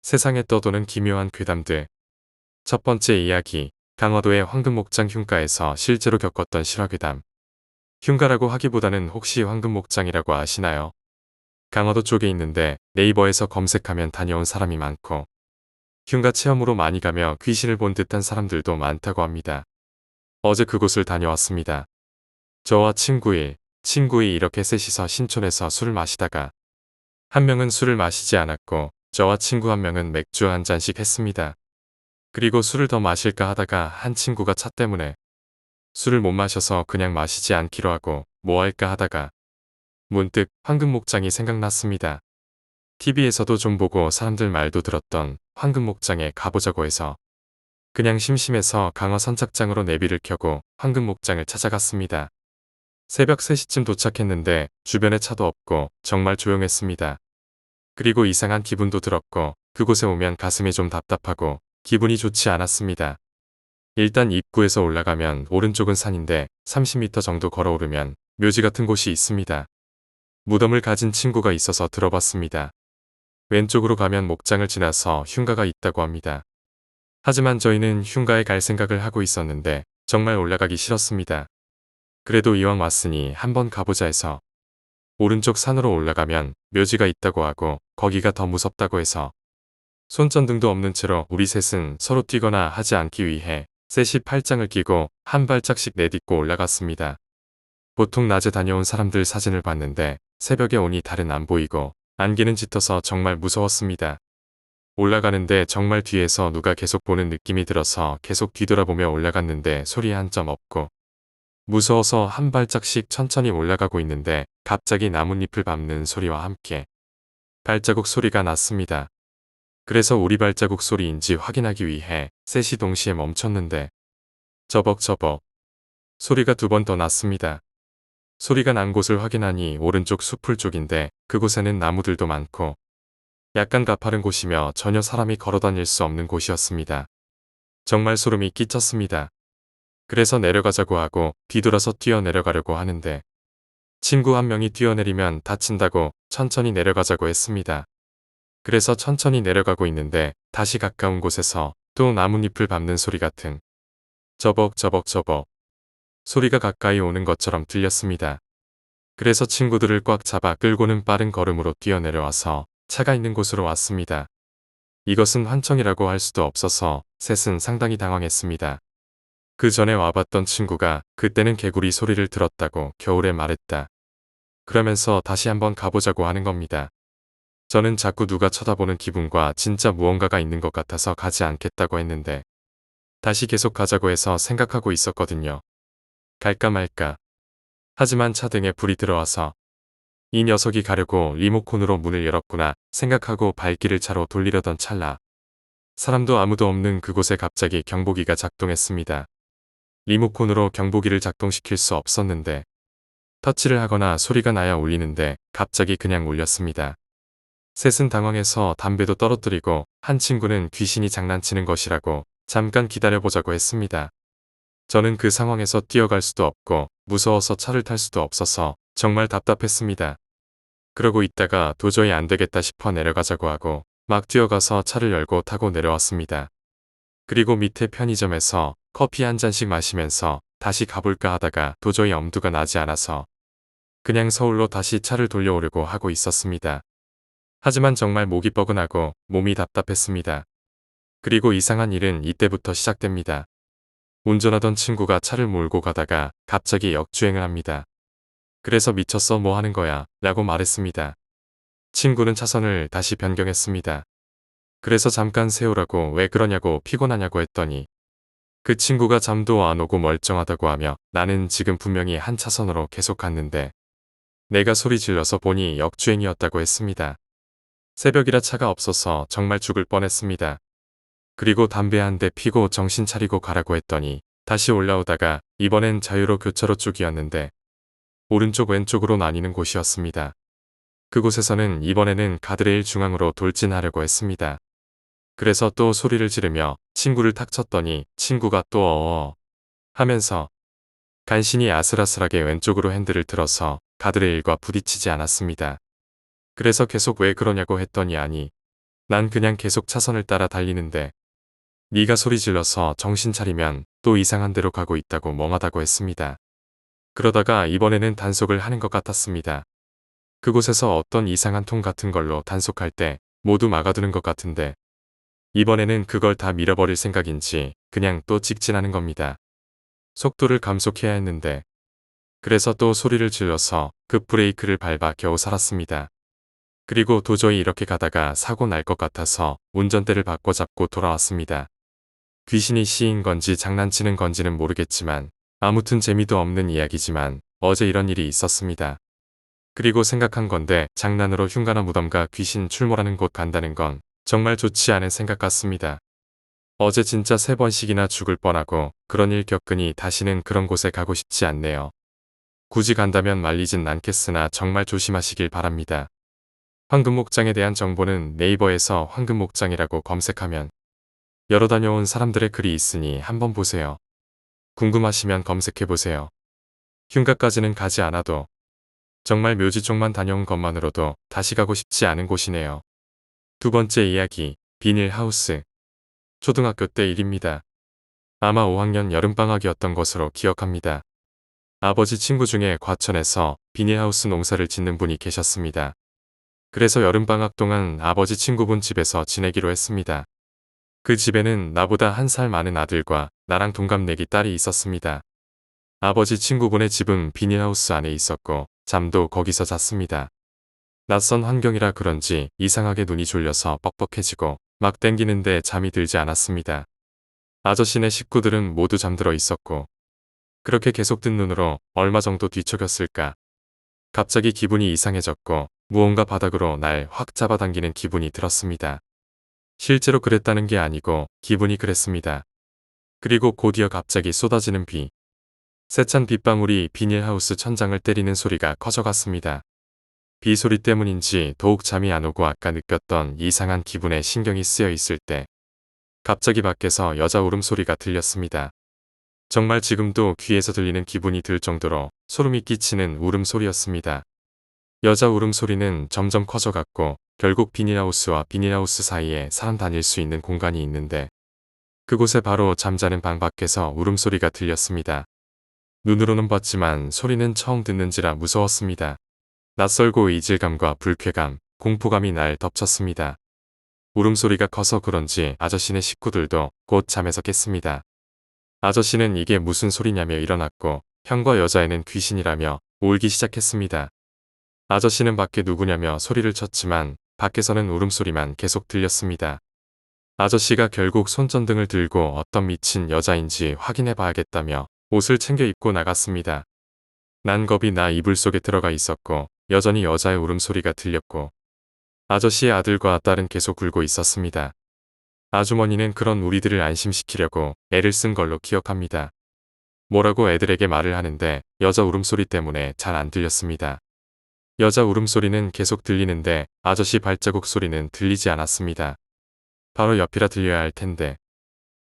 세상에 떠도는 기묘한 괴담들. 첫 번째 이야기, 강화도의 황금목장 흉가에서 실제로 겪었던 실화괴담. 흉가라고 하기보다는 혹시 황금목장이라고 아시나요? 강화도 쪽에 있는데 네이버에서 검색하면 다녀온 사람이 많고 흉가 체험으로 많이 가며 귀신을 본 듯한 사람들도 많다고 합니다. 어제 그곳을 다녀왔습니다. 저와 친구이 이렇게 셋이서 신촌에서 술을 마시다가 한 명은 술을 마시지 않았고 저와 친구 한 명은 맥주 한 잔씩 했습니다. 그리고 술을 더 마실까 하다가 한 친구가 차 때문에 술을 못 마셔서 그냥 마시지 않기로 하고 뭐 할까 하다가 문득 황금목장이 생각났습니다. TV에서도 좀 보고 사람들 말도 들었던 황금목장에 가보자고 해서 그냥 심심해서 강화 선착장으로 내비를 켜고 황금목장을 찾아갔습니다. 새벽 3시쯤 도착했는데 주변에 차도 없고 정말 조용했습니다. 그리고 이상한 기분도 들었고 그곳에 오면 가슴이 좀 답답하고 기분이 좋지 않았습니다. 일단 입구에서 올라가면 오른쪽은 산인데 30m 정도 걸어오르면 묘지 같은 곳이 있습니다. 무덤을 가진 친구가 있어서 들어봤습니다. 왼쪽으로 가면 목장을 지나서 흉가가 있다고 합니다. 하지만 저희는 흉가에 갈 생각을 하고 있었는데 정말 올라가기 싫었습니다. 그래도 이왕 왔으니 한번 가보자 해서 오른쪽 산으로 올라가면 묘지가 있다고 하고 거기가 더 무섭다고 해서 손전등도 없는 채로 우리 셋은 서로 뛰거나 하지 않기 위해 셋이 팔짱을 끼고 한 발짝씩 내딛고 올라갔습니다. 보통 낮에 다녀온 사람들 사진을 봤는데 새벽에 오니 달은 안 보이고 안개는 짙어서 정말 무서웠습니다. 올라가는데 정말 뒤에서 누가 계속 보는 느낌이 들어서 계속 뒤돌아보며 올라갔는데 소리 한 점 없고 무서워서 한 발짝씩 천천히 올라가고 있는데 갑자기 나뭇잎을 밟는 소리와 함께 발자국 소리가 났습니다. 그래서 우리 발자국 소리인지 확인하기 위해 셋이 동시에 멈췄는데 저벅저벅 소리가 2번 더 났습니다. 소리가 난 곳을 확인하니 오른쪽 숲풀 쪽인데 그곳에는 나무들도 많고 약간 가파른 곳이며 전혀 사람이 걸어다닐 수 없는 곳이었습니다. 정말 소름이 끼쳤습니다. 그래서 내려가자고 하고 뒤돌아서 뛰어내려가려고 하는데 친구 한 명이 뛰어내리면 다친다고 천천히 내려가자고 했습니다. 그래서 천천히 내려가고 있는데 다시 가까운 곳에서 또 나뭇잎을 밟는 소리 같은 저벅저벅저벅 소리가 가까이 오는 것처럼 들렸습니다. 그래서 친구들을 꽉 잡아 끌고는 빠른 걸음으로 뛰어내려와서 차가 있는 곳으로 왔습니다. 이것은 환청이라고 할 수도 없어서 셋은 상당히 당황했습니다. 그 전에 와봤던 친구가 그때는 개구리 소리를 들었다고 겨울에 말했다. 그러면서 다시 한번 가보자고 하는 겁니다. 저는 자꾸 누가 쳐다보는 기분과 진짜 무언가가 있는 것 같아서 가지 않겠다고 했는데 다시 계속 가자고 해서 생각하고 있었거든요. 갈까 말까. 하지만 차등에 불이 들어와서 이 녀석이 가려고 리모컨으로 문을 열었구나 생각하고 발길을 차로 돌리려던 찰나 사람도 아무도 없는 그곳에 갑자기 경보기가 작동했습니다. 리모컨으로 경보기를 작동시킬 수 없었는데 터치를 하거나 소리가 나야 울리는데 갑자기 그냥 울렸습니다. 셋은 당황해서 담배도 떨어뜨리고 한 친구는 귀신이 장난치는 것이라고 잠깐 기다려보자고 했습니다. 저는 그 상황에서 뛰어갈 수도 없고 무서워서 차를 탈 수도 없어서 정말 답답했습니다. 그러고 있다가 도저히 안 되겠다 싶어 내려가자고 하고 막 뛰어가서 차를 열고 타고 내려왔습니다. 그리고 밑에 편의점에서 커피 한 잔씩 마시면서 다시 가볼까 하다가 도저히 엄두가 나지 않아서 그냥 서울로 다시 차를 돌려오려고 하고 있었습니다. 하지만 정말 목이 뻐근하고 몸이 답답했습니다. 그리고 이상한 일은 이때부터 시작됩니다. 운전하던 친구가 차를 몰고 가다가 갑자기 역주행을 합니다. 그래서 미쳤어 뭐 하는 거야 라고 말했습니다. 친구는 차선을 다시 변경했습니다. 그래서 잠깐 세우라고 왜 그러냐고 피곤하냐고 했더니 그 친구가 잠도 안 오고 멀쩡하다고 하며 나는 지금 분명히 한 차선으로 계속 갔는데 내가 소리 질러서 보니 역주행이었다고 했습니다. 새벽이라 차가 없어서 정말 죽을 뻔했습니다. 그리고 담배 한 대 피고 정신 차리고 가라고 했더니 다시 올라오다가 이번엔 자유로 교차로 쪽이었는데 오른쪽 왼쪽으로 나뉘는 곳이었습니다. 그곳에서는 이번에는 가드레일 중앙으로 돌진하려고 했습니다. 그래서 또 소리를 지르며 친구를 탁 쳤더니 친구가 또 어어 하면서 간신히 아슬아슬하게 왼쪽으로 핸들을 들어서 가드레일과 부딪히지 않았습니다. 그래서 계속 왜 그러냐고 했더니 아니 난 그냥 계속 차선을 따라 달리는데 네가 소리 질러서 정신 차리면 또 이상한 데로 가고 있다고 멍하다고 했습니다. 그러다가 이번에는 단속을 하는 것 같았습니다. 그곳에서 어떤 이상한 통 같은 걸로 단속할 때 모두 막아두는 것 같은데 이번에는 그걸 다 밀어버릴 생각인지 그냥 또 직진하는 겁니다. 속도를 감속해야 했는데 그래서 또 소리를 질러서 급브레이크를 밟아 겨우 살았습니다. 그리고 도저히 이렇게 가다가 사고 날 것 같아서 운전대를 바꿔잡고 돌아왔습니다. 귀신이 씌인 건지 장난치는 건지는 모르겠지만 아무튼 재미도 없는 이야기지만 어제 이런 일이 있었습니다. 그리고 생각한 건데 장난으로 흉가나 무덤가 귀신 출몰하는 곳 간다는 건 정말 좋지 않은 생각 같습니다. 어제 진짜 3번씩이나 죽을 뻔하고 그런 일 겪으니 다시는 그런 곳에 가고 싶지 않네요. 굳이 간다면 말리진 않겠으나 정말 조심하시길 바랍니다. 황금목장에 대한 정보는 네이버에서 황금목장이라고 검색하면 여러 다녀온 사람들의 글이 있으니 한번 보세요. 궁금하시면 검색해보세요. 흉가까지는 가지 않아도 정말 묘지 쪽만 다녀온 것만으로도 다시 가고 싶지 않은 곳이네요. 두 번째 이야기, 비닐하우스. 초등학교 때 일입니다. 아마 5학년 여름방학이었던 것으로 기억합니다. 아버지 친구 중에 과천에서 비닐하우스 농사를 짓는 분이 계셨습니다. 그래서 여름방학 동안 아버지 친구분 집에서 지내기로 했습니다. 그 집에는 나보다 1살 많은 아들과 나랑 동갑내기 딸이 있었습니다. 아버지 친구분의 집은 비닐하우스 안에 있었고 잠도 거기서 잤습니다. 낯선 환경이라 그런지 이상하게 눈이 졸려서 뻑뻑해지고 막 땡기는데 잠이 들지 않았습니다. 아저씨네 식구들은 모두 잠들어 있었고 그렇게 계속 뜬 눈으로 얼마 정도 뒤척였을까. 갑자기 기분이 이상해졌고 무언가 바닥으로 날 확 잡아당기는 기분이 들었습니다. 실제로 그랬다는 게 아니고 기분이 그랬습니다. 그리고 곧이어 갑자기 쏟아지는 비. 세찬 빗방울이 비닐하우스 천장을 때리는 소리가 커져갔습니다. 비 소리 때문인지 더욱 잠이 안 오고 아까 느꼈던 이상한 기분에 신경이 쓰여 있을 때 갑자기 밖에서 여자 울음소리가 들렸습니다. 정말 지금도 귀에서 들리는 기분이 들 정도로 소름이 끼치는 울음소리였습니다. 여자 울음소리는 점점 커져갔고 결국 비닐하우스와 비닐하우스 사이에 사람 다닐 수 있는 공간이 있는데 그곳에 바로 잠자는 방 밖에서 울음소리가 들렸습니다. 눈으로는 봤지만 소리는 처음 듣는지라 무서웠습니다. 낯설고 이질감과 불쾌감, 공포감이 날 덮쳤습니다. 울음소리가 커서 그런지 아저씨네 식구들도 곧 잠에서 깼습니다. 아저씨는 이게 무슨 소리냐며 일어났고 형과 여자애는 귀신이라며 울기 시작했습니다. 아저씨는 밖에 누구냐며 소리를 쳤지만 밖에서는 울음소리만 계속 들렸습니다. 아저씨가 결국 손전등을 들고 어떤 미친 여자인지 확인해 봐야겠다며 옷을 챙겨 입고 나갔습니다. 난 겁이 나 이불 속에 들어가 있었고 여전히 여자의 울음소리가 들렸고 아저씨의 아들과 딸은 계속 울고 있었습니다. 아주머니는 그런 우리들을 안심시키려고 애를 쓴 걸로 기억합니다. 뭐라고 애들에게 말을 하는데 여자 울음소리 때문에 잘 안 들렸습니다. 여자 울음소리는 계속 들리는데 아저씨 발자국 소리는 들리지 않았습니다. 바로 옆이라 들려야 할 텐데.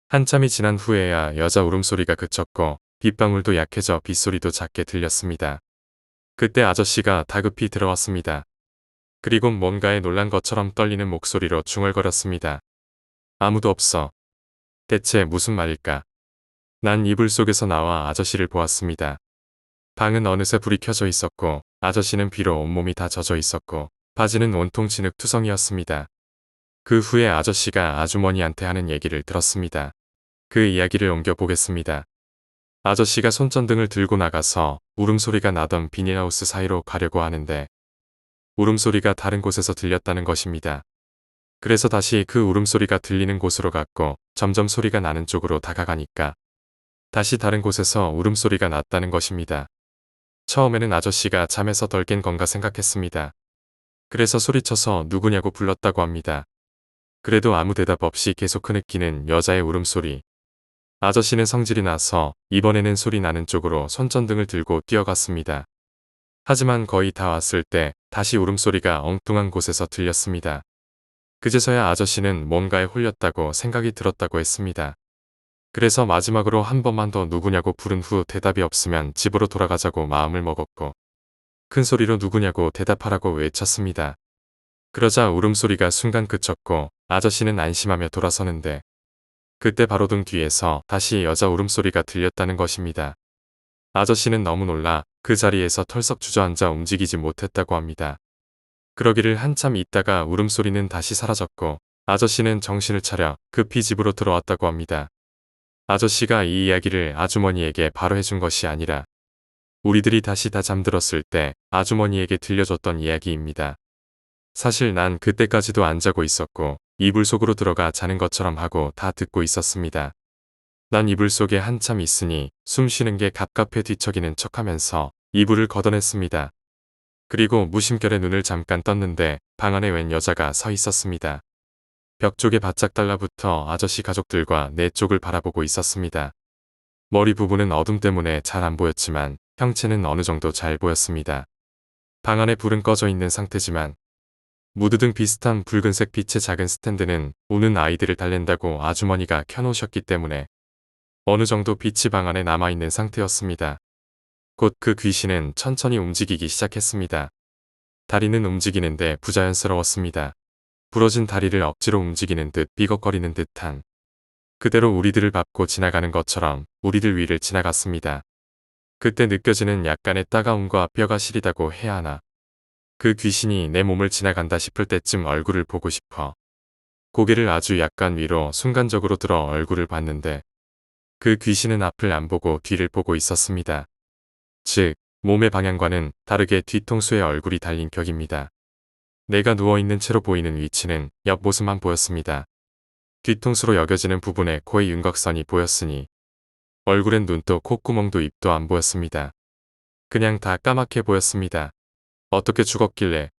한참이 지난 후에야 여자 울음소리가 그쳤고 빗방울도 약해져 빗소리도 작게 들렸습니다. 그때 아저씨가 다급히 들어왔습니다. 그리고 뭔가에 놀란 것처럼 떨리는 목소리로 중얼거렸습니다. 아무도 없어. 대체 무슨 말일까? 난 이불 속에서 나와 아저씨를 보았습니다. 방은 어느새 불이 켜져 있었고 아저씨는 비로 온몸이 다 젖어 있었고 바지는 온통 진흙투성이었습니다. 그 후에 아저씨가 아주머니한테 하는 얘기를 들었습니다. 그 이야기를 옮겨보겠습니다. 아저씨가 손전등을 들고 나가서 울음소리가 나던 비닐하우스 사이로 가려고 하는데 울음소리가 다른 곳에서 들렸다는 것입니다. 그래서 다시 그 울음소리가 들리는 곳으로 갔고 점점 소리가 나는 쪽으로 다가가니까 다시 다른 곳에서 울음소리가 났다는 것입니다. 처음에는 아저씨가 잠에서 덜 깬 건가 생각했습니다. 그래서 소리쳐서 누구냐고 불렀다고 합니다. 그래도 아무 대답 없이 계속 흐느끼는 여자의 울음소리. 아저씨는 성질이 나서 이번에는 소리 나는 쪽으로 손전등을 들고 뛰어갔습니다. 하지만 거의 다 왔을 때 다시 울음소리가 엉뚱한 곳에서 들렸습니다. 그제서야 아저씨는 뭔가에 홀렸다고 생각이 들었다고 했습니다. 그래서 마지막으로 한 번만 더 누구냐고 부른 후 대답이 없으면 집으로 돌아가자고 마음을 먹었고 큰 소리로 누구냐고 대답하라고 외쳤습니다. 그러자 울음소리가 순간 그쳤고 아저씨는 안심하며 돌아서는데 그때 바로 등 뒤에서 다시 여자 울음소리가 들렸다는 것입니다. 아저씨는 너무 놀라 그 자리에서 털썩 주저앉아 움직이지 못했다고 합니다. 그러기를 한참 있다가 울음소리는 다시 사라졌고 아저씨는 정신을 차려 급히 집으로 들어왔다고 합니다. 아저씨가 이 이야기를 아주머니에게 바로 해준 것이 아니라 우리들이 다시 다 잠들었을 때 아주머니에게 들려줬던 이야기입니다. 사실 난 그때까지도 안 자고 있었고 이불 속으로 들어가 자는 것처럼 하고 다 듣고 있었습니다. 난 이불 속에 한참 있으니 숨 쉬는 게 갑갑해 뒤척이는 척하면서 이불을 걷어냈습니다. 그리고 무심결에 눈을 잠깐 떴는데 방 안에 웬 여자가 서 있었습니다. 벽 쪽에 바짝 달라붙어 아저씨 가족들과 내 쪽을 바라보고 있었습니다. 머리 부분은 어둠 때문에 잘 안 보였지만 형체는 어느 정도 잘 보였습니다. 방 안에 불은 꺼져 있는 상태지만 무드등 비슷한 붉은색 빛의 작은 스탠드는 우는 아이들을 달랜다고 아주머니가 켜놓으셨기 때문에 어느 정도 빛이 방 안에 남아있는 상태였습니다. 곧 그 귀신은 천천히 움직이기 시작했습니다. 다리는 움직이는데 부자연스러웠습니다. 부러진 다리를 억지로 움직이는 듯 삐걱거리는 듯한 그대로 우리들을 밟고 지나가는 것처럼 우리들 위를 지나갔습니다. 그때 느껴지는 약간의 따가움과 뼈가 시리다고 해야 하나. 그 귀신이 내 몸을 지나간다 싶을 때쯤 얼굴을 보고 싶어 고개를 아주 약간 위로 순간적으로 들어 얼굴을 봤는데 그 귀신은 앞을 안 보고 뒤를 보고 있었습니다. 즉, 몸의 방향과는 다르게 뒤통수에 얼굴이 달린 격입니다. 내가 누워있는 채로 보이는 위치는 옆모습만 보였습니다. 뒤통수로 여겨지는 부분에 코의 윤곽선이 보였으니 얼굴엔 눈도 콧구멍도 입도 안 보였습니다. 그냥 다 까맣게 보였습니다. 어떻게 죽었길래.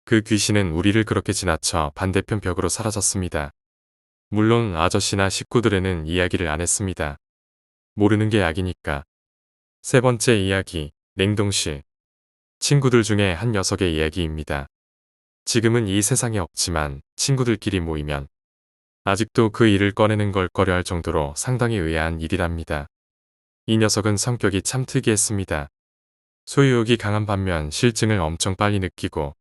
그 귀신은 우리를 그렇게 지나쳐 반대편 벽으로 사라졌습니다. 물론 아저씨나 식구들에는 이야기를 안 했습니다. 모르는 게 약이니까. 세 번째 이야기, 냉동실. 친구들 중에 한 녀석의 이야기입니다. 지금은 이 세상에 없지만 친구들끼리 모이면 아직도 그 일을 꺼내는 걸 꺼려할 정도로 상당히 의아한 일이랍니다. 이 녀석은 성격이 참 특이했습니다. 소유욕이 강한 반면 실증을 엄청 빨리 느끼고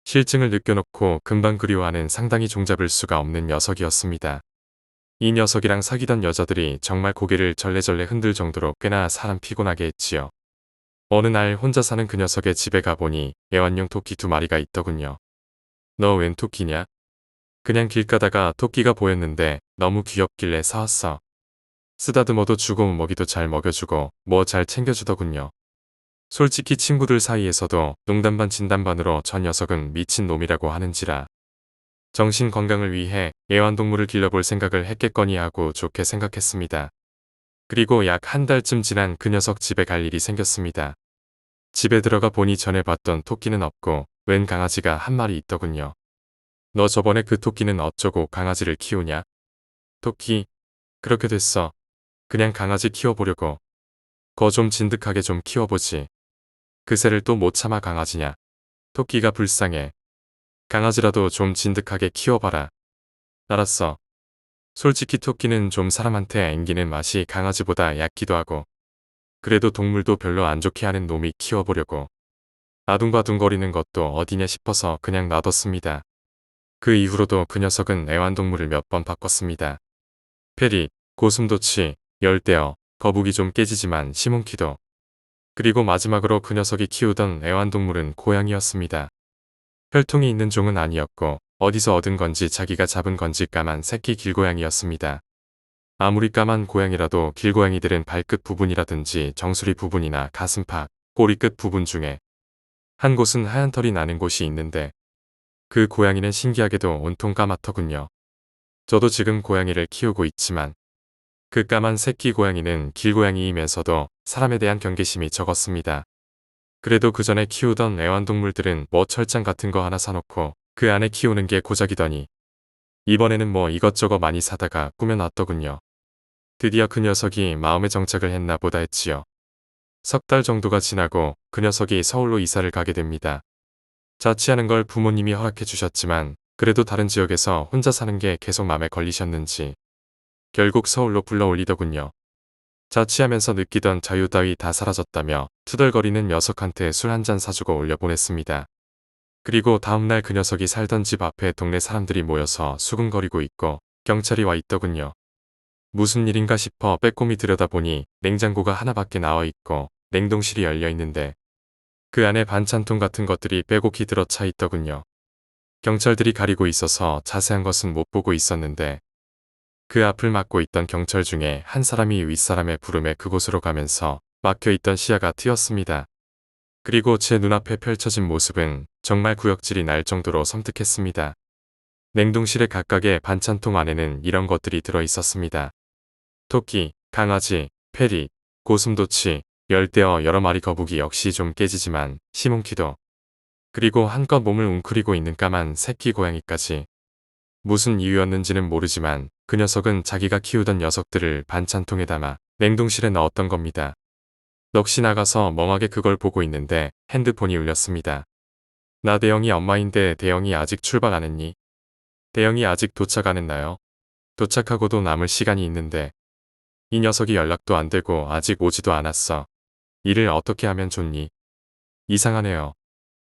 실증을 느껴놓고 금방 그리워하는 상당히 종잡을 수가 없는 녀석이었습니다. 이 녀석이랑 사귀던 여자들이 정말 고개를 절레절레 흔들 정도로 꽤나 사람 피곤하게 했지요. 어느 날 혼자 사는 그 녀석의 집에 가보니 애완용 토끼 2마리가 있더군요. 너 웬 토끼냐? 그냥 길 가다가 토끼가 보였는데 너무 귀엽길래 사왔어. 쓰다듬어도 주고 먹이도 잘 먹여주고 뭐 잘 챙겨주더군요. 솔직히 친구들 사이에서도 농담반 진담반으로 전 녀석은 미친 놈이라고 하는지라 정신 건강을 위해 애완동물을 길러볼 생각을 했겠거니 하고 좋게 생각했습니다. 그리고 약 한 달쯤 지난 그 녀석 집에 갈 일이 생겼습니다. 집에 들어가 보니 전에 봤던 토끼는 없고 웬 강아지가 한 마리 있더군요. 너 저번에 그 토끼는 어쩌고 강아지를 키우냐? 토끼, 그렇게 됐어. 그냥 강아지 키워보려고. 거 좀 진득하게 좀 키워보지. 그새를 또 못 참아 강아지냐. 토끼가 불쌍해. 강아지라도 좀 진득하게 키워봐라. 알았어. 솔직히 토끼는 좀 사람한테 앵기는 맛이 강아지보다 얕기도 하고 그래도 동물도 별로 안 좋게 하는 놈이 키워보려고. 아둥바둥거리는 것도 어디냐 싶어서 그냥 놔뒀습니다. 그 이후로도 그 녀석은 애완동물을 몇 번 바꿨습니다. 페리, 고슴도치, 열대어, 거북이 좀 깨지지만 시몬키도. 그리고 마지막으로 그 녀석이 키우던 애완동물은 고양이였습니다. 혈통이 있는 종은 아니었고 어디서 얻은 건지 자기가 잡은 건지 까만 새끼 길고양이였습니다. 아무리 까만 고양이라도 길고양이들은 발끝 부분이라든지 정수리 부분이나 가슴팍, 꼬리 끝 부분 중에 한 곳은 하얀 털이 나는 곳이 있는데 그 고양이는 신기하게도 온통 까맣더군요. 저도 지금 고양이를 키우고 있지만 그 까만 새끼 고양이는 길고양이이면서도 사람에 대한 경계심이 적었습니다. 그래도 그 전에 키우던 애완동물들은 뭐 철장 같은 거 하나 사놓고 그 안에 키우는 게 고작이더니 이번에는 뭐 이것저것 많이 사다가 꾸며놨더군요. 드디어 그 녀석이 마음에 정착을 했나 보다 했지요. 석 달 정도가 지나고 그 녀석이 서울로 이사를 가게 됩니다. 자취하는 걸 부모님이 허락해 주셨지만 그래도 다른 지역에서 혼자 사는 게 계속 맘에 걸리셨는지 결국 서울로 불러올리더군요. 자취하면서 느끼던 자유 따위 다 사라졌다며 투덜거리는 녀석한테 술 한 잔 사주고 올려보냈습니다. 그리고 다음날 그 녀석이 살던 집 앞에 동네 사람들이 모여서 수군거리고 있고 경찰이 와 있더군요. 무슨 일인가 싶어 빼꼼히 들여다보니 냉장고가 하나밖에 나와 있고 냉동실이 열려 있는데 그 안에 반찬통 같은 것들이 빼곡히 들어차 있더군요. 경찰들이 가리고 있어서 자세한 것은 못 보고 있었는데 그 앞을 막고 있던 경찰 중에 한 사람이 윗사람의 부름에 그곳으로 가면서 막혀있던 시야가 트였습니다. 그리고 제 눈앞에 펼쳐진 모습은 정말 구역질이 날 정도로 섬뜩했습니다. 냉동실의 각각의 반찬통 안에는 이런 것들이 들어 있었습니다. 토끼, 강아지, 페리, 고슴도치, 열대어 여러 마리 거북이 역시 좀 깨지지만 시몬키도 그리고 한껏 몸을 웅크리고 있는 까만 새끼 고양이까지 무슨 이유였는지는 모르지만 그 녀석은 자기가 키우던 녀석들을 반찬통에 담아 냉동실에 넣었던 겁니다. 넋이 나가서 멍하게 그걸 보고 있는데 핸드폰이 울렸습니다. 나 대영이 엄마인데 대영이 아직 출발 안 했니? 대영이 아직 도착 안 했나요? 도착하고도 남을 시간이 있는데 이 녀석이 연락도 안 되고 아직 오지도 않았어. 일을 어떻게 하면 좋니? 이상하네요.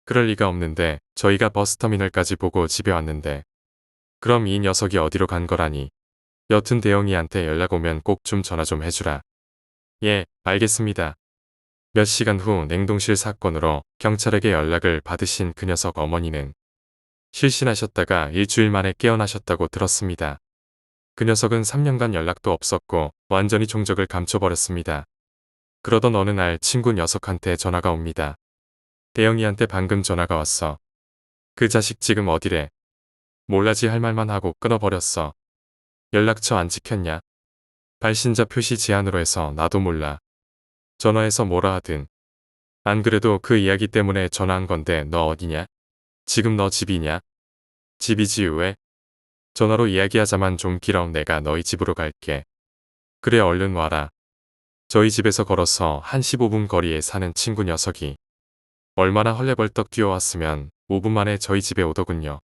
그럴 리가 없는데 저희가 버스터미널까지 보고 집에 왔는데 그럼 이 녀석이 어디로 간 거라니? 여튼 대영이한테 연락 오면 꼭 좀 전화 좀 해주라. 예, 알겠습니다. 몇 시간 후 냉동실 사건으로 경찰에게 연락을 받으신 그 녀석 어머니는 실신하셨다가 일주일 만에 깨어나셨다고 들었습니다. 그 녀석은 3년간 연락도 없었고 완전히 종적을 감춰버렸습니다. 그러던 어느 날 친구 녀석한테 전화가 옵니다. 대영이한테 방금 전화가 왔어. 그 자식 지금 어디래? 몰라지 할 말만 하고 끊어버렸어. 연락처 안 지켰냐? 발신자 표시 제한으로 해서 나도 몰라. 전화해서 뭐라 하든. 안 그래도 그 이야기 때문에 전화한 건데 너 어디냐? 지금 너 집이냐? 집이지 왜? 전화로 이야기하자만 좀 길어. 내가 너희 집으로 갈게. 그래 얼른 와라. 저희 집에서 걸어서 한 15분 거리에 사는 친구 녀석이 얼마나 헐레벌떡 뛰어왔으면 5분 만에 저희 집에 오더군요.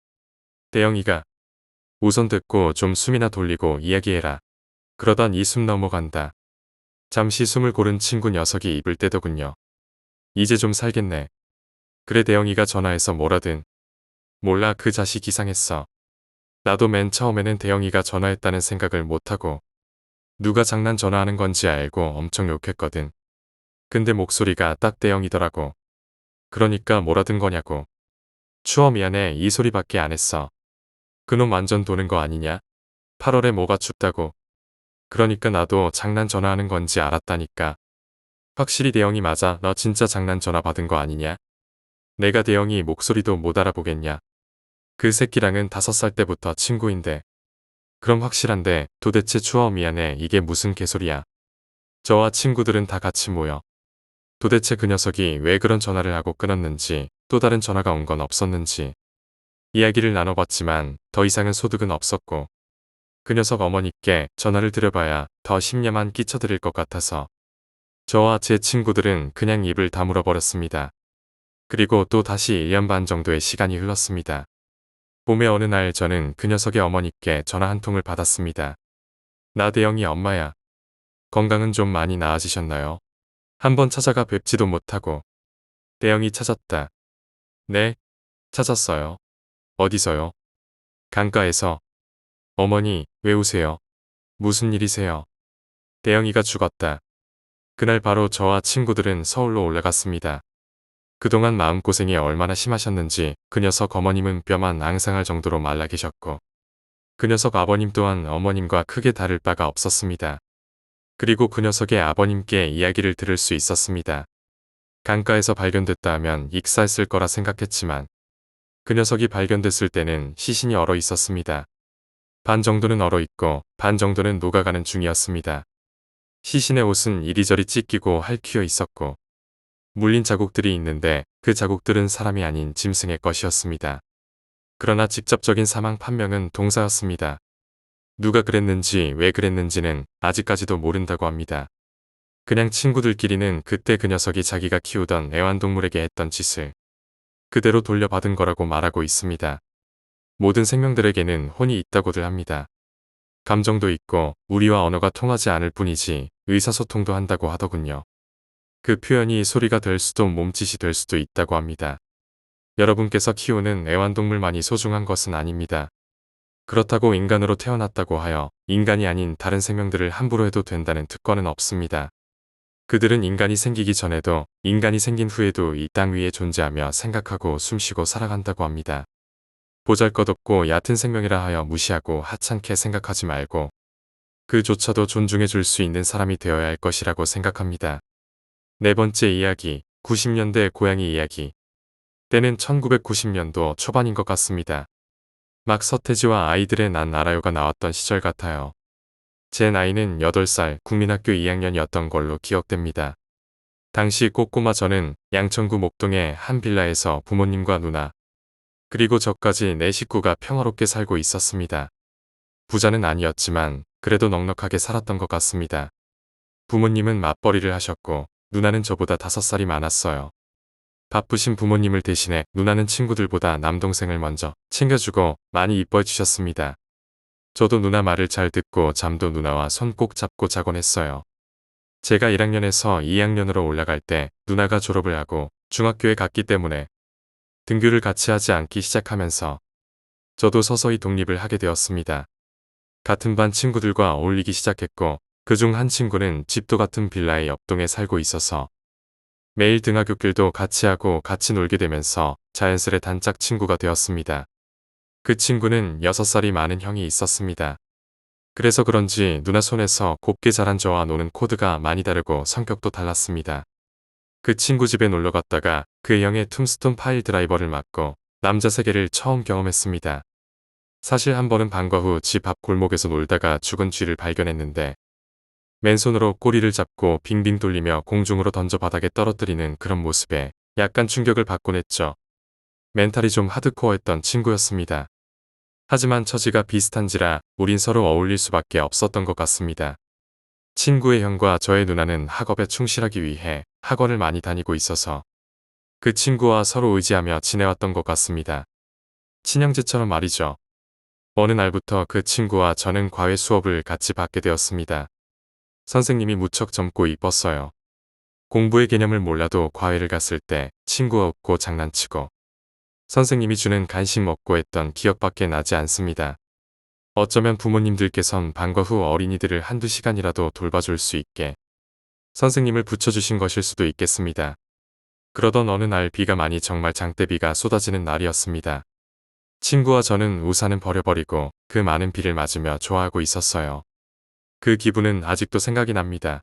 대영이가 우선 듣고 좀 숨이나 돌리고 이야기해라. 그러던 이 숨 넘어간다. 잠시 숨을 고른 친구 녀석이 입을 떼더군요. 이제 좀 살겠네. 그래 대영이가 전화해서 뭐라든. 몰라 그 자식 이상했어. 나도 맨 처음에는 대영이가 전화했다는 생각을 못하고 누가 장난 전화하는 건지 알고 엄청 욕했거든. 근데 목소리가 딱 대영이더라고. 그러니까 뭐라든 거냐고. 추워 미안해 이 소리밖에 안 했어. 그놈 완전 도는 거 아니냐? 8월에 뭐가 춥다고. 그러니까 나도 장난 전화하는 건지 알았다니까. 확실히 대영이 맞아. 너 진짜 장난 전화 받은 거 아니냐? 내가 대영이 목소리도 못 알아보겠냐. 그 새끼랑은 5살 때부터 친구인데. 그럼 확실한데 도대체 추워 미안해 이게 무슨 개소리야. 저와 친구들은 다 같이 모여. 도대체 그 녀석이 왜 그런 전화를 하고 끊었는지 또 다른 전화가 온 건 없었는지 이야기를 나눠봤지만 더 이상은 소득은 없었고 그 녀석 어머니께 전화를 드려봐야 더 심려만 끼쳐드릴 것 같아서 저와 제 친구들은 그냥 입을 다물어 버렸습니다. 그리고 또 다시 1년 반 정도의 시간이 흘렀습니다. 봄의 어느 날 저는 그 녀석의 어머니께 전화 한 통을 받았습니다. 나 대영이 엄마야. 건강은 좀 많이 나아지셨나요? 한번 찾아가 뵙지도 못하고. 대영이 찾았다. 네, 찾았어요. 어디서요? 강가에서. 어머니, 왜 우세요? 무슨 일이세요? 대영이가 죽었다. 그날 바로 저와 친구들은 서울로 올라갔습니다. 그동안 마음고생이 얼마나 심하셨는지 그 녀석 어머님은 뼈만 앙상할 정도로 말라 계셨고 그 녀석 아버님 또한 어머님과 크게 다를 바가 없었습니다. 그리고 그 녀석의 아버님께 이야기를 들을 수 있었습니다. 강가에서 발견됐다 하면 익사했을 거라 생각했지만 그 녀석이 발견됐을 때는 시신이 얼어 있었습니다. 반 정도는 얼어 있고 반 정도는 녹아가는 중이었습니다. 시신의 옷은 이리저리 찢기고 핥혀 있었고 물린 자국들이 있는데 그 자국들은 사람이 아닌 짐승의 것이었습니다. 그러나 직접적인 사망 판명은 동사였습니다. 누가 그랬는지 왜 그랬는지는 아직까지도 모른다고 합니다. 그냥 친구들끼리는 그때 그 녀석이 자기가 키우던 애완동물에게 했던 짓을 그대로 돌려받은 거라고 말하고 있습니다. 모든 생명들에게는 혼이 있다고들 합니다. 감정도 있고 우리와 언어가 통하지 않을 뿐이지 의사소통도 한다고 하더군요. 그 표현이 소리가 될 수도 몸짓이 될 수도 있다고 합니다. 여러분께서 키우는 애완동물만이 소중한 것은 아닙니다. 그렇다고 인간으로 태어났다고 하여 인간이 아닌 다른 생명들을 함부로 해도 된다는 특권은 없습니다. 그들은 인간이 생기기 전에도 인간이 생긴 후에도 이 땅 위에 존재하며 생각하고 숨쉬고 살아간다고 합니다. 보잘것없고 얕은 생명이라 하여 무시하고 하찮게 생각하지 말고 그조차도 존중해 줄 수 있는 사람이 되어야 할 것이라고 생각합니다. 네 번째 이야기, 90년대 고양이 이야기. 때는 1990년도 초반인 것 같습니다. 막 서태지와 아이들의 난 알아요가 나왔던 시절 같아요. 제 나이는 8살 국민학교 2학년이었던 걸로 기억됩니다. 당시 꼬꼬마 저는 양천구 목동의 한 빌라에서 부모님과 누나, 그리고 저까지 네 식구가 평화롭게 살고 있었습니다. 부자는 아니었지만 그래도 넉넉하게 살았던 것 같습니다. 부모님은 맞벌이를 하셨고 누나는 저보다 5살이 많았어요. 바쁘신 부모님을 대신해 누나는 친구들보다 남동생을 먼저 챙겨주고 많이 이뻐해 주셨습니다. 저도 누나 말을 잘 듣고 잠도 누나와 손 꼭 잡고 자곤 했어요. 제가 1학년에서 2학년으로 올라갈 때 누나가 졸업을 하고 중학교에 갔기 때문에 등교를 같이 하지 않기 시작하면서 저도 서서히 독립을 하게 되었습니다. 같은 반 친구들과 어울리기 시작했고 그중 한 친구는 집도 같은 빌라의 옆동에 살고 있어서 매일 등하굣길도 같이 하고 같이 놀게 되면서 자연스레 단짝 친구가 되었습니다. 그 친구는 6살이 많은 형이 있었습니다. 그래서 그런지 누나 손에서 곱게 자란 저와 노는 코드가 많이 다르고 성격도 달랐습니다. 그 친구 집에 놀러 갔다가 그 형의 툼스톤 파일 드라이버를 맞고 남자 세계를 처음 경험했습니다. 사실 한 번은 방과 후 집 앞 골목에서 놀다가 죽은 쥐를 발견했는데 맨손으로 꼬리를 잡고 빙빙 돌리며 공중으로 던져 바닥에 떨어뜨리는 그런 모습에 약간 충격을 받곤 했죠. 멘탈이 좀 하드코어했던 친구였습니다. 하지만 처지가 비슷한지라 우린 서로 어울릴 수밖에 없었던 것 같습니다. 친구의 형과 저의 누나는 학업에 충실하기 위해 학원을 많이 다니고 있어서 그 친구와 서로 의지하며 지내왔던 것 같습니다. 친형제처럼 말이죠. 어느 날부터 그 친구와 저는 과외 수업을 같이 받게 되었습니다. 선생님이 무척 젊고 이뻤어요. 공부의 개념을 몰라도 과외를 갔을 때 친구와 웃고 장난치고 선생님이 주는 간식 먹고 했던 기억밖에 나지 않습니다. 어쩌면 부모님들께선 방과 후 어린이들을 한두 시간이라도 돌봐줄 수 있게 선생님을 붙여주신 것일 수도 있겠습니다. 그러던 어느 날 비가 많이 정말 장대비가 쏟아지는 날이었습니다. 친구와 저는 우산은 버려버리고 그 많은 비를 맞으며 좋아하고 있었어요. 그 기분은 아직도 생각이 납니다.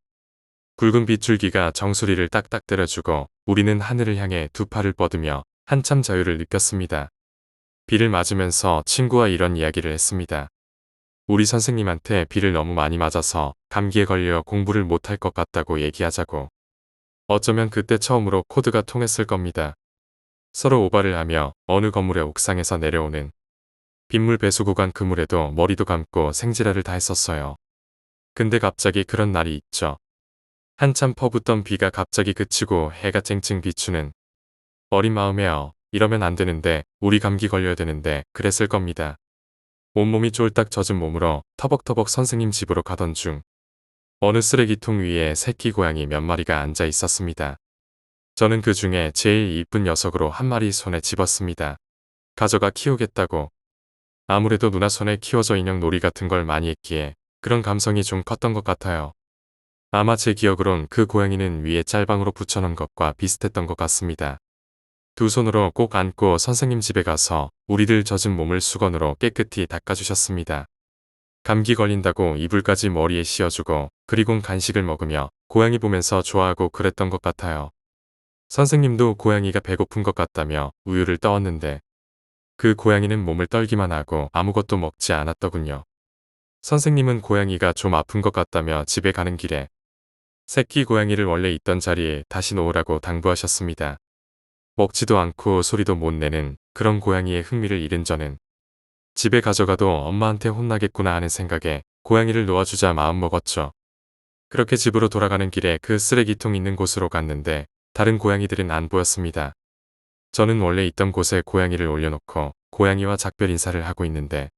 굵은 빗줄기가 정수리를 딱딱 때려주고 우리는 하늘을 향해 두 팔을 뻗으며 한참 자유를 느꼈습니다. 비를 맞으면서 친구와 이런 이야기를 했습니다. 우리 선생님한테 비를 너무 많이 맞아서 감기에 걸려 공부를 못할 것 같다고 얘기하자고. 어쩌면 그때 처음으로 코드가 통했을 겁니다. 서로 오바를 하며 어느 건물의 옥상에서 내려오는 빗물 배수 구간 그물에도 머리도 감고 생지랄을 다 했었어요. 근데 갑자기 그런 날이 있죠. 한참 퍼붓던 비가 갑자기 그치고 해가 쨍쨍 비추는 어린 마음에요. 이러면 안 되는데 우리 감기 걸려야 되는데 그랬을 겁니다. 온몸이 쫄딱 젖은 몸으로 터벅터벅 선생님 집으로 가던 중 어느 쓰레기통 위에 새끼 고양이 몇 마리가 앉아 있었습니다. 저는 그 중에 제일 이쁜 녀석으로 한 마리 손에 집었습니다. 가져가 키우겠다고. 아무래도 누나 손에 키워져 인형 놀이 같은 걸 많이 했기에 그런 감성이 좀 컸던 것 같아요. 아마 제 기억으론 그 고양이는 위에 짤방으로 붙여놓은 것과 비슷했던 것 같습니다. 두 손으로 꼭 안고 선생님 집에 가서 우리들 젖은 몸을 수건으로 깨끗이 닦아주셨습니다. 감기 걸린다고 이불까지 머리에 씌워주고 그리곤 간식을 먹으며 고양이 보면서 좋아하고 그랬던 것 같아요. 선생님도 고양이가 배고픈 것 같다며 우유를 떠왔는데 그 고양이는 몸을 떨기만 하고 아무것도 먹지 않았더군요. 선생님은 고양이가 좀 아픈 것 같다며 집에 가는 길에 새끼 고양이를 원래 있던 자리에 다시 놓으라고 당부하셨습니다. 먹지도 않고 소리도 못 내는 그런 고양이의 흥미를 잃은 저는 집에 가져가도 엄마한테 혼나겠구나 하는 생각에 고양이를 놓아주자 마음먹었죠. 그렇게 집으로 돌아가는 길에 그 쓰레기통 있는 곳으로 갔는데 다른 고양이들은 안 보였습니다. 저는 원래 있던 곳에 고양이를 올려놓고 고양이와 작별 인사를 하고 있는데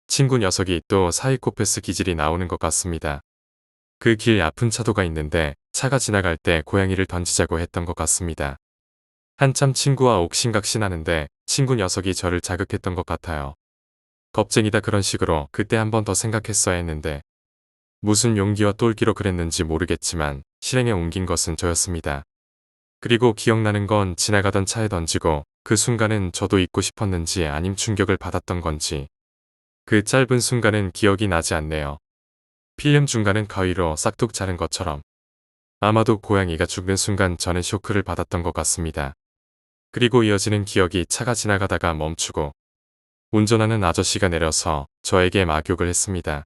친구 녀석이 또 사이코패스 기질이 나오는 것 같습니다. 그 길 아픈 차도가 있는데 차가 지나갈 때 고양이를 던지자고 했던 것 같습니다. 한참 친구와 옥신각신하는데 친구 녀석이 저를 자극했던 것 같아요. 겁쟁이다 그런 식으로 그때 한 번 더 생각했어야 했는데 무슨 용기와 똘끼로 그랬는지 모르겠지만 실행에 옮긴 것은 저였습니다. 그리고 기억나는 건 지나가던 차에 던지고 그 순간은 저도 잊고 싶었는지 아님 충격을 받았던 건지 그 짧은 순간은 기억이 나지 않네요. 필름 중간은 가위로 싹둑 자른 것처럼 아마도 고양이가 죽는 순간 저는 쇼크를 받았던 것 같습니다. 그리고 이어지는 기억이 차가 지나가다가 멈추고 운전하는 아저씨가 내려서 저에게 막욕을 했습니다.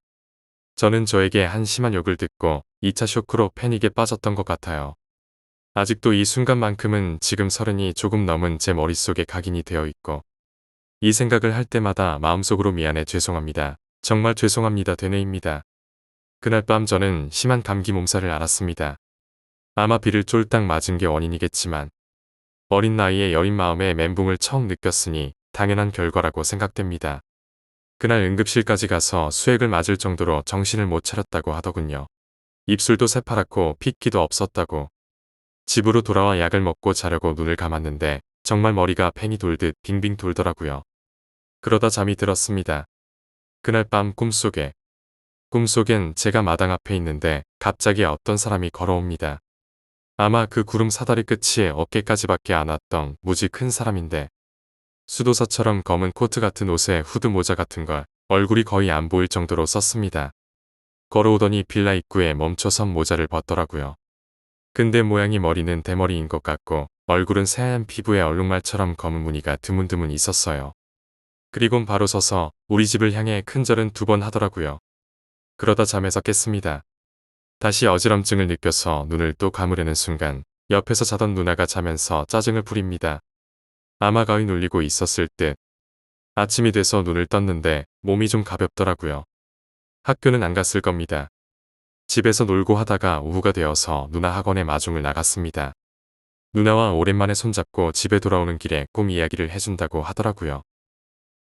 저는 저에게 한 심한 욕을 듣고 2차 쇼크로 패닉에 빠졌던 것 같아요. 아직도 이 순간만큼은 지금 30이 조금 넘은 제 머릿속에 각인이 되어 있고 이 생각을 할 때마다 마음속으로 미안해 죄송합니다. 정말 죄송합니다 되뇌입니다. 그날 밤 저는 심한 감기 몸살을 앓았습니다. 아마 비를 쫄딱 맞은 게 원인이겠지만 어린 나이에 여린 마음에 멘붕을 처음 느꼈으니 당연한 결과라고 생각됩니다. 그날 응급실까지 가서 수액을 맞을 정도로 정신을 못 차렸다고 하더군요. 입술도 새파랗고 핏기도 없었다고. 집으로 돌아와 약을 먹고 자려고 눈을 감았는데 정말 머리가 팽이 돌듯 빙빙 돌더라고요. 그러다 잠이 들었습니다. 그날 밤 꿈속엔 제가 마당 앞에 있는데 갑자기 어떤 사람이 걸어옵니다. 아마 그 구름 사다리 끝이 어깨까지밖에 안 왔던 무지 큰 사람인데 수도사처럼 검은 코트 같은 옷에 후드 모자 같은 걸 얼굴이 거의 안 보일 정도로 썼습니다. 걸어오더니 빌라 입구에 멈춰선 모자를 벗더라고요. 근데 모양이 머리는 대머리인 것 같고 얼굴은 새하얀 피부에 얼룩말처럼 검은 무늬가 드문드문 있었어요. 그리곤 바로 서서 우리 집을 향해 큰절은 2번 하더라고요. 그러다 잠에서 깼습니다. 다시 어지럼증을 느껴서 눈을 또 감으려는 순간 옆에서 자던 누나가 자면서 짜증을 부립니다. 아마 가위 눌리고 있었을 듯. 아침이 돼서 눈을 떴는데 몸이 좀 가볍더라고요. 학교는 안 갔을 겁니다. 집에서 놀고 하다가 오후가 되어서 누나 학원에 마중을 나갔습니다. 누나와 오랜만에 손잡고 집에 돌아오는 길에 꿈 이야기를 해준다고 하더라고요.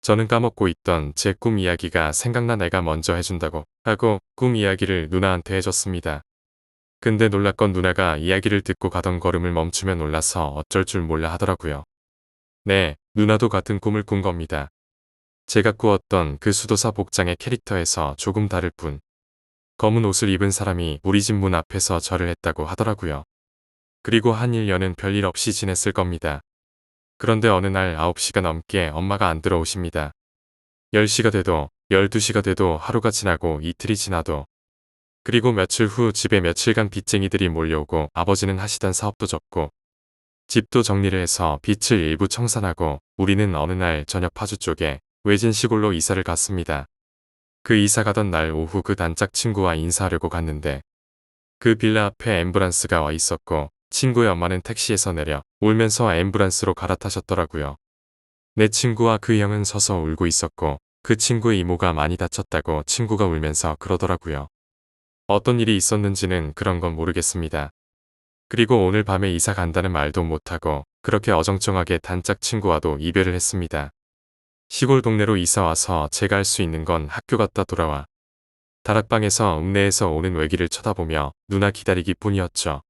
저는 까먹고 있던 제 꿈 이야기가 생각나 내가 먼저 해준다고 하고 꿈 이야기를 누나한테 해줬습니다. 근데 놀랍건 누나가 이야기를 듣고 가던 걸음을 멈추며 놀라서 어쩔 줄 몰라 하더라고요. 네, 누나도 같은 꿈을 꾼 겁니다. 제가 꾸었던 그 수도사 복장의 캐릭터에서 조금 다를 뿐 검은 옷을 입은 사람이 우리 집 문 앞에서 절을 했다고 하더라고요. 그리고 한 1년은 별일 없이 지냈을 겁니다. 그런데 어느 날 9시가 넘게 엄마가 안 들어오십니다. 10시가 돼도 12시가 돼도 하루가 지나고 이틀이 지나도 그리고 며칠 후 집에 며칠간 빚쟁이들이 몰려오고 아버지는 하시던 사업도 접고 집도 정리를 해서 빚을 일부 청산하고 우리는 어느 날 저녁 파주 쪽에 외진 시골로 이사를 갔습니다. 그 이사 가던 날 오후 그 단짝 친구와 인사하려고 갔는데 그 빌라 앞에 앰뷸런스가 와 있었고 친구의 엄마는 택시에서 내려 울면서 앰뷸런스로 갈아타셨더라고요. 내 친구와 그 형은 서서 울고 있었고 그 친구의 이모가 많이 다쳤다고 친구가 울면서 그러더라고요. 어떤 일이 있었는지는 그런 건 모르겠습니다. 그리고 오늘 밤에 이사 간다는 말도 못하고 그렇게 어정쩡하게 단짝 친구와도 이별을 했습니다. 시골 동네로 이사 와서 제가 할 수 있는 건 학교 갔다 돌아와 다락방에서 읍내에서 오는 외기를 쳐다보며 누나 기다리기 뿐이었죠.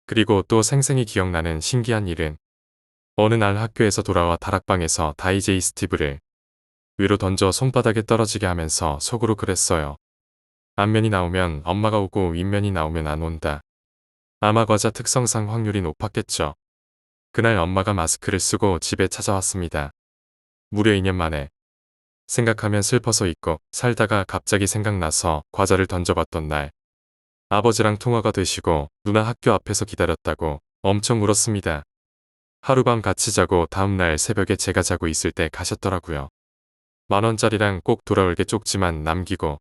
그리고 또 생생히 기억나는 신기한 일은 어느 날 학교에서 돌아와 다락방에서 다이제이 스티브를 위로 던져 손바닥에 떨어지게 하면서 속으로 그랬어요. 앞면이 나오면 엄마가 오고 윗면이 나오면 안 온다. 아마 과자 특성상 확률이 높았겠죠. 그날 엄마가 마스크를 쓰고 집에 찾아왔습니다. 무려 2년 만에. 생각하면 슬퍼서 잊고 살다가 갑자기 생각나서 과자를 던져봤던 날. 아버지랑 통화가 되시고 누나 학교 앞에서 기다렸다고 엄청 울었습니다. 하룻밤 같이 자고 다음날 새벽에 제가 자고 있을 때 가셨더라고요. 10,000원짜리랑 꼭 돌아올게 쪽지만 남기고.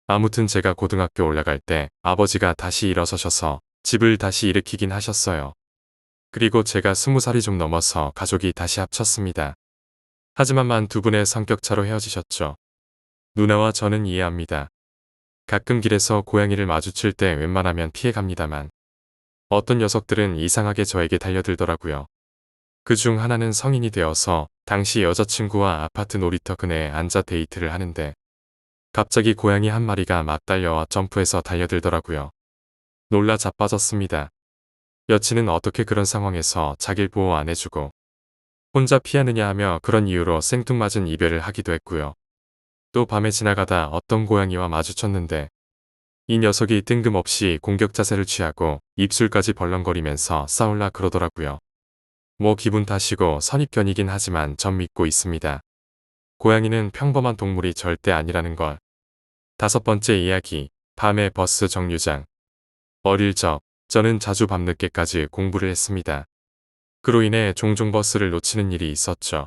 아무튼 제가 고등학교 올라갈 때 아버지가 다시 일어서셔서 집을 다시 일으키긴 하셨어요. 그리고 제가 20살이 좀 넘어서 가족이 다시 합쳤습니다. 하지만 만 두 분의 성격차로 헤어지셨죠. 누나와 저는 이해합니다. 가끔 길에서 고양이를 마주칠 때 웬만하면 피해갑니다만 어떤 녀석들은 이상하게 저에게 달려들더라고요. 그중 하나는 성인이 되어서 당시 여자친구와 아파트 놀이터 근해에 앉아 데이트를 하는데 갑자기 고양이 한 마리가 막 달려와 점프해서 달려들더라고요. 놀라 자빠졌습니다. 여친은 어떻게 그런 상황에서 자길 보호 안 해주고 혼자 피하느냐 하며 그런 이유로 생뚱맞은 이별을 하기도 했고요. 또 밤에 지나가다 어떤 고양이와 마주쳤는데 이 녀석이 뜬금없이 공격 자세를 취하고 입술까지 벌렁거리면서 싸울라 그러더라고요. 뭐 기분 탓이고 선입견이긴 하지만 전 믿고 있습니다. 고양이는 평범한 동물이 절대 아니라는 걸. 5번째 이야기, 밤의 버스 정류장. 어릴 적, 저는 자주 밤늦게까지 공부를 했습니다. 그로 인해 종종 버스를 놓치는 일이 있었죠.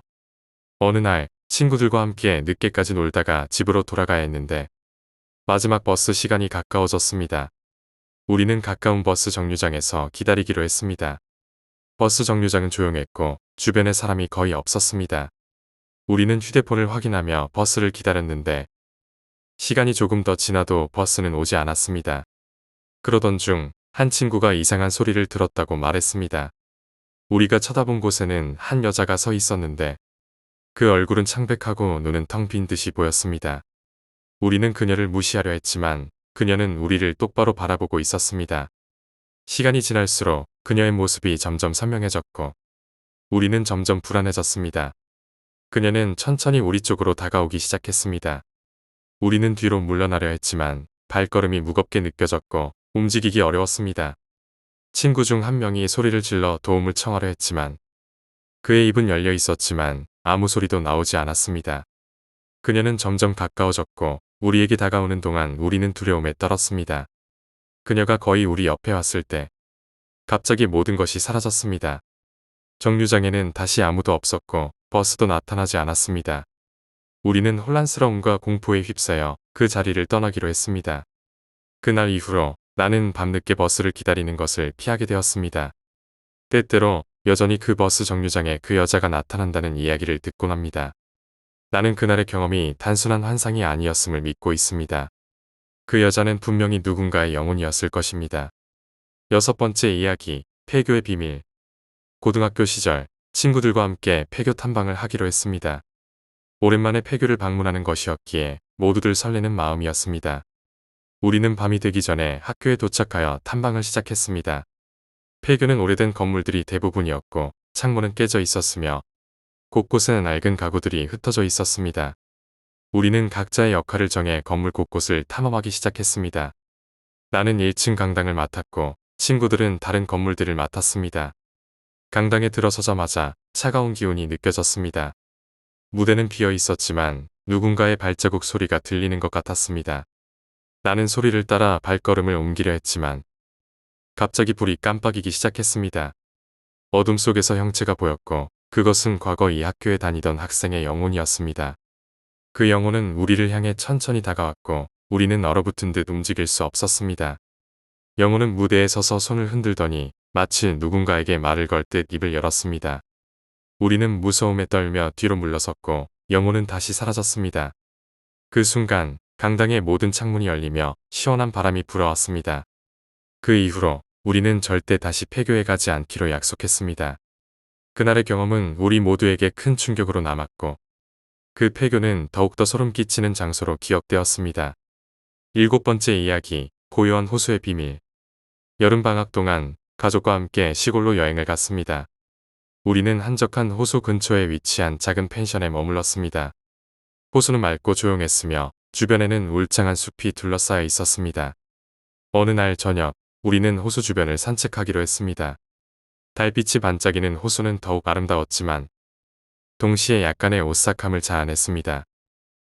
어느 날, 친구들과 함께 늦게까지 놀다가 집으로 돌아가야 했는데 마지막 버스 시간이 가까워졌습니다. 우리는 가까운 버스 정류장에서 기다리기로 했습니다. 버스 정류장은 조용했고 주변에 사람이 거의 없었습니다. 우리는 휴대폰을 확인하며 버스를 기다렸는데 시간이 조금 더 지나도 버스는 오지 않았습니다. 그러던 중 한 친구가 이상한 소리를 들었다고 말했습니다. 우리가 쳐다본 곳에는 한 여자가 서 있었는데 그 얼굴은 창백하고 눈은 텅 빈 듯이 보였습니다. 우리는 그녀를 무시하려 했지만 그녀는 우리를 똑바로 바라보고 있었습니다. 시간이 지날수록 그녀의 모습이 점점 선명해졌고 우리는 점점 불안해졌습니다. 그녀는 천천히 우리 쪽으로 다가오기 시작했습니다. 우리는 뒤로 물러나려 했지만 발걸음이 무겁게 느껴졌고 움직이기 어려웠습니다. 친구 중 한 명이 소리를 질러 도움을 청하려 했지만 그의 입은 열려 있었지만 아무 소리도 나오지 않았습니다. 그녀는 점점 가까워졌고 우리에게 다가오는 동안 우리는 두려움에 떨었습니다. 그녀가 거의 우리 옆에 왔을 때 갑자기 모든 것이 사라졌습니다. 정류장에는 다시 아무도 없었고 버스도 나타나지 않았습니다. 우리는 혼란스러움과 공포에 휩싸여 그 자리를 떠나기로 했습니다. 그날 이후로 나는 밤늦게 버스를 기다리는 것을 피하게 되었습니다. 때때로 여전히 그 버스 정류장에 그 여자가 나타난다는 이야기를 듣곤 합니다. 나는 그날의 경험이 단순한 환상이 아니었음을 믿고 있습니다. 그 여자는 분명히 누군가의 영혼이었을 것입니다. 6번째 이야기, 폐교의 비밀. 고등학교 시절 친구들과 함께 폐교 탐방을 하기로 했습니다. 오랜만에 폐교를 방문하는 것이었기에 모두들 설레는 마음이었습니다. 우리는 밤이 되기 전에 학교에 도착하여 탐방을 시작했습니다. 폐교는 오래된 건물들이 대부분이었고 창문은 깨져 있었으며 곳곳에는 낡은 가구들이 흩어져 있었습니다. 우리는 각자의 역할을 정해 건물 곳곳을 탐험하기 시작했습니다. 나는 1층 강당을 맡았고 친구들은 다른 건물들을 맡았습니다. 강당에 들어서자마자 차가운 기운이 느껴졌습니다. 무대는 비어 있었지만 누군가의 발자국 소리가 들리는 것 같았습니다. 나는 소리를 따라 발걸음을 옮기려 했지만 갑자기 불이 깜빡이기 시작했습니다. 어둠 속에서 형체가 보였고 그것은 과거 이 학교에 다니던 학생의 영혼이었습니다. 그 영혼은 우리를 향해 천천히 다가왔고 우리는 얼어붙은 듯 움직일 수 없었습니다. 영혼은 무대에 서서 손을 흔들더니 마치 누군가에게 말을 걸 듯 입을 열었습니다. 우리는 무서움에 떨며 뒤로 물러섰고 영혼은 다시 사라졌습니다. 그 순간 강당의 모든 창문이 열리며 시원한 바람이 불어왔습니다. 그 이후로 우리는 절대 다시 폐교에 가지 않기로 약속했습니다. 그날의 경험은 우리 모두에게 큰 충격으로 남았고 그 폐교는 더욱더 소름 끼치는 장소로 기억되었습니다. 7번째 이야기, 고요한 호수의 비밀. 여름방학 동안 가족과 함께 시골로 여행을 갔습니다. 우리는 한적한 호수 근처에 위치한 작은 펜션에 머물렀습니다. 호수는 맑고 조용했으며 주변에는 울창한 숲이 둘러싸여 있었습니다. 어느 날 저녁, 우리는 호수 주변을 산책하기로 했습니다. 달빛이 반짝이는 호수는 더욱 아름다웠지만 동시에 약간의 오싹함을 자아냈습니다.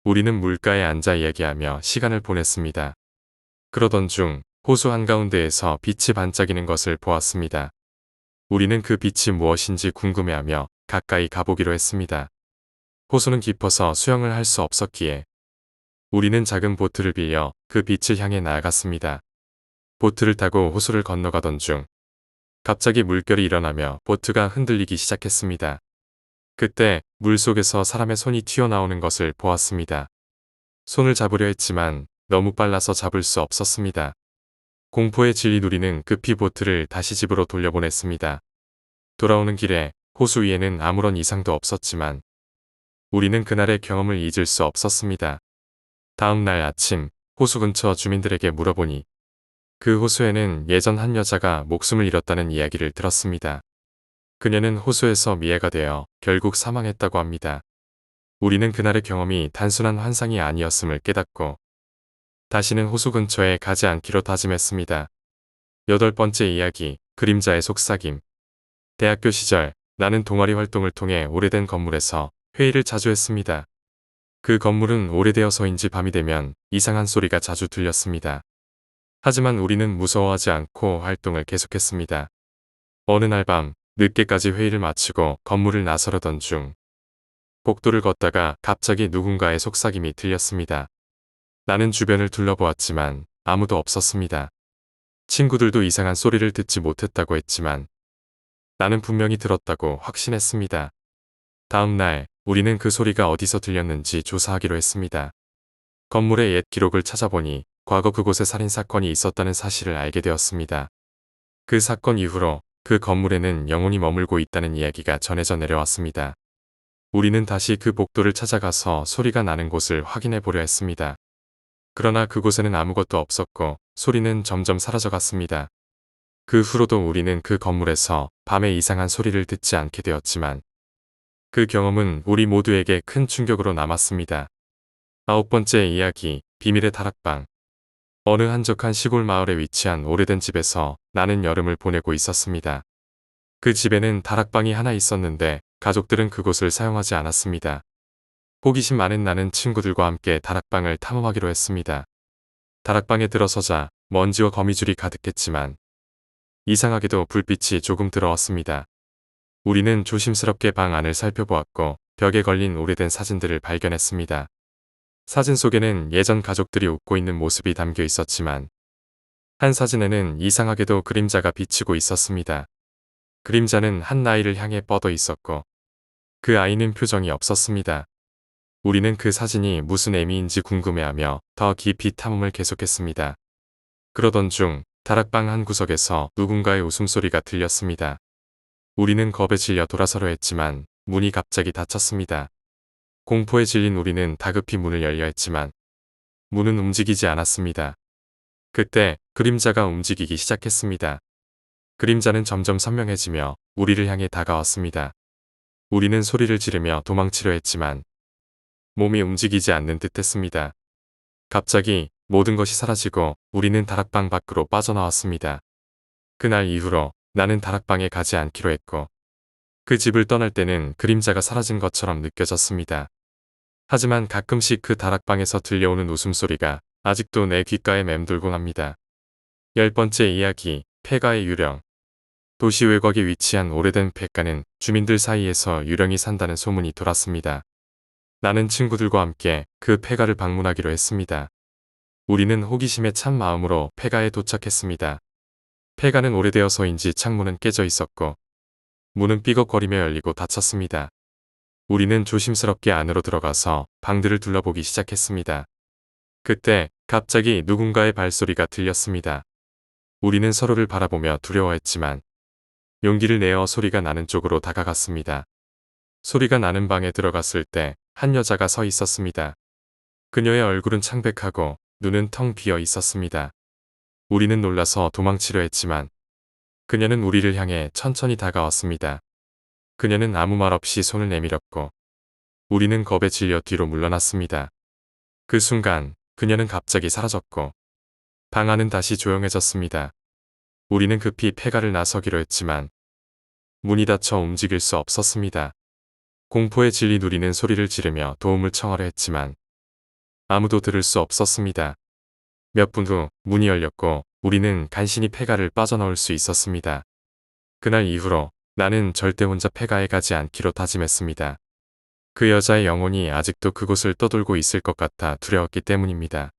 우리는 물가에 앉아 얘기하며 시간을 보냈습니다. 그러던 중 호수 한가운데에서 빛이 반짝이는 것을 보았습니다. 우리는 그 빛이 무엇인지 궁금해하며 가까이 가보기로 했습니다. 호수는 깊어서 수영을 할 수 없었기에 우리는 작은 보트를 빌려 그 빛을 향해 나아갔습니다. 보트를 타고 호수를 건너가던 중 갑자기 물결이 일어나며 보트가 흔들리기 시작했습니다. 그때 물속에서 사람의 손이 튀어나오는 것을 보았습니다. 손을 잡으려 했지만 너무 빨라서 잡을 수 없었습니다. 공포에 질린 우리는 급히 보트를 다시 집으로 돌려보냈습니다. 돌아오는 길에 호수 위에는 아무런 이상도 없었지만 우리는 그날의 경험을 잊을 수 없었습니다. 다음 날 아침 호수 근처 주민들에게 물어보니 그 호수에는 예전 한 여자가 목숨을 잃었다는 이야기를 들었습니다. 그녀는 호수에서 미해가 되어 결국 사망했다고 합니다. 우리는 그날의 경험이 단순한 환상이 아니었음을 깨닫고 다시는 호수 근처에 가지 않기로 다짐했습니다. 여덟 번째 이야기, 그림자의 속삭임. 대학교 시절 나는 동아리 활동을 통해 오래된 건물에서 회의를 자주 했습니다. 그 건물은 오래되어서인지 밤이 되면 이상한 소리가 자주 들렸습니다. 하지만 우리는 무서워하지 않고 활동을 계속했습니다. 어느 날 밤 늦게까지 회의를 마치고 건물을 나서려던 중 복도를 걷다가 갑자기 누군가의 속삭임이 들렸습니다. 나는 주변을 둘러보았지만 아무도 없었습니다. 친구들도 이상한 소리를 듣지 못했다고 했지만 나는 분명히 들었다고 확신했습니다. 다음 날 우리는 그 소리가 어디서 들렸는지 조사하기로 했습니다. 건물의 옛 기록을 찾아보니 과거 그곳에 살인사건이 있었다는 사실을 알게 되었습니다. 그 사건 이후로 그 건물에는 영혼이 머물고 있다는 이야기가 전해져 내려왔습니다. 우리는 다시 그 복도를 찾아가서 소리가 나는 곳을 확인해 보려 했습니다. 그러나 그곳에는 아무것도 없었고 소리는 점점 사라져갔습니다. 그 후로도 우리는 그 건물에서 밤에 이상한 소리를 듣지 않게 되었지만 그 경험은 우리 모두에게 큰 충격으로 남았습니다. 아홉 번째 이야기, 비밀의 다락방. 어느 한적한 시골 마을에 위치한 오래된 집에서 나는 여름을 보내고 있었습니다. 그 집에는 다락방이 하나 있었는데 가족들은 그곳을 사용하지 않았습니다. 호기심 많은 나는 친구들과 함께 다락방을 탐험하기로 했습니다. 다락방에 들어서자 먼지와 거미줄이 가득했지만 이상하게도 불빛이 조금 들어왔습니다. 우리는 조심스럽게 방 안을 살펴보았고 벽에 걸린 오래된 사진들을 발견했습니다. 사진 속에는 예전 가족들이 웃고 있는 모습이 담겨 있었지만 한 사진에는 이상하게도 그림자가 비치고 있었습니다. 그림자는 한 아이를 향해 뻗어 있었고 그 아이는 표정이 없었습니다. 우리는 그 사진이 무슨 의미인지 궁금해하며 더 깊이 탐험을 계속했습니다. 그러던 중 다락방 한 구석에서 누군가의 웃음소리가 들렸습니다. 우리는 겁에 질려 돌아서려 했지만 문이 갑자기 닫혔습니다. 공포에 질린 우리는 다급히 문을 열려 했지만 문은 움직이지 않았습니다. 그때 그림자가 움직이기 시작했습니다. 그림자는 점점 선명해지며 우리를 향해 다가왔습니다. 우리는 소리를 지르며 도망치려 했지만 몸이 움직이지 않는 듯했습니다. 갑자기 모든 것이 사라지고 우리는 다락방 밖으로 빠져나왔습니다. 그날 이후로 나는 다락방에 가지 않기로 했고 그 집을 떠날 때는 그림자가 사라진 것처럼 느껴졌습니다. 하지만 가끔씩 그 다락방에서 들려오는 웃음소리가 아직도 내 귓가에 맴돌곤 합니다. 열 번째 이야기, 폐가의 유령. 도시 외곽에 위치한 오래된 폐가는 주민들 사이에서 유령이 산다는 소문이 돌았습니다. 나는 친구들과 함께 그 폐가를 방문하기로 했습니다. 우리는 호기심에 찬 마음으로 폐가에 도착했습니다. 폐가는 오래되어서인지 창문은 깨져 있었고 문은 삐걱거리며 열리고 닫혔습니다. 우리는 조심스럽게 안으로 들어가서 방들을 둘러보기 시작했습니다. 그때 갑자기 누군가의 발소리가 들렸습니다. 우리는 서로를 바라보며 두려워했지만 용기를 내어 소리가 나는 쪽으로 다가갔습니다. 소리가 나는 방에 들어갔을 때 한 여자가 서 있었습니다. 그녀의 얼굴은 창백하고 눈은 텅 비어 있었습니다. 우리는 놀라서 도망치려 했지만 그녀는 우리를 향해 천천히 다가왔습니다. 그녀는 아무 말 없이 손을 내밀었고 우리는 겁에 질려 뒤로 물러났습니다. 그 순간 그녀는 갑자기 사라졌고 방 안은 다시 조용해졌습니다. 우리는 급히 폐가를 나서기로 했지만 문이 닫혀 움직일 수 없었습니다. 공포에 질린 우리는 소리를 지르며 도움을 청하려 했지만 아무도 들을 수 없었습니다. 몇 분 후 문이 열렸고 우리는 간신히 폐가를 빠져나올 수 있었습니다. 그날 이후로 나는 절대 혼자 폐가에 가지 않기로 다짐했습니다. 그 여자의 영혼이 아직도 그곳을 떠돌고 있을 것 같아 두려웠기 때문입니다.